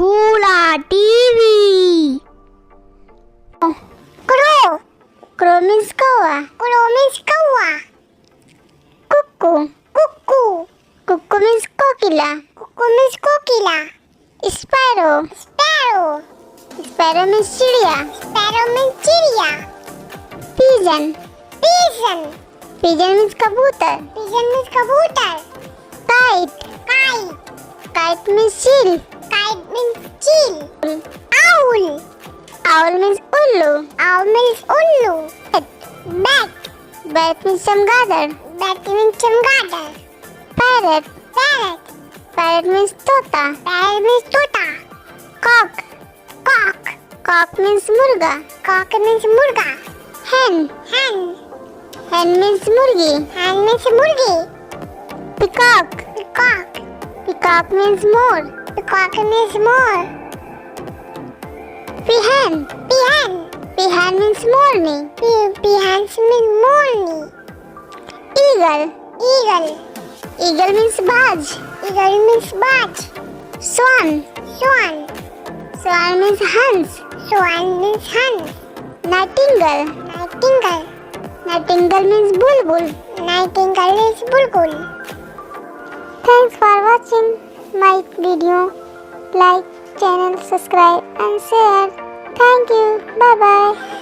Jhoola TV. Crow. Crow means kawa. Crow means kawa. Cuckoo. Cuckoo. Cuckoo means kokila. Cuckoo means kokila. Sparrow. Sparrow. Sparrow means chidiya. Sparrow means chidiya. Pigeon. Pigeon. Pigeon means kabutar. Pigeon means kabutar. Kite. Kite. Kite means chill. Kite means chill. Owl. Owl means ullu. Owl means ullu. Bat. Bat means chamgadar. Bat means chamgadar. Parrot. Parrot. Parrot means tota. Parrot means tota. Cock. Cock. Cock means murga. Cock means murga. Hen. Hen. Hen means murgi. Hen means murgi. Peacock. Peacock. Peacock means more. Peacock means more. Peahen. Peahen. Peahen means morning. Peahen means morning. Eagle. Eagle. Eagle means baj. Eagle means baj. Swan. Swan. Swan means hans. Swan means hans. Nightingale. Nightingale. Nightingale means bulbul. Nightingale means bulbul. Thanks for watching my video. Like, channel, subscribe and share. Thank you. Bye bye.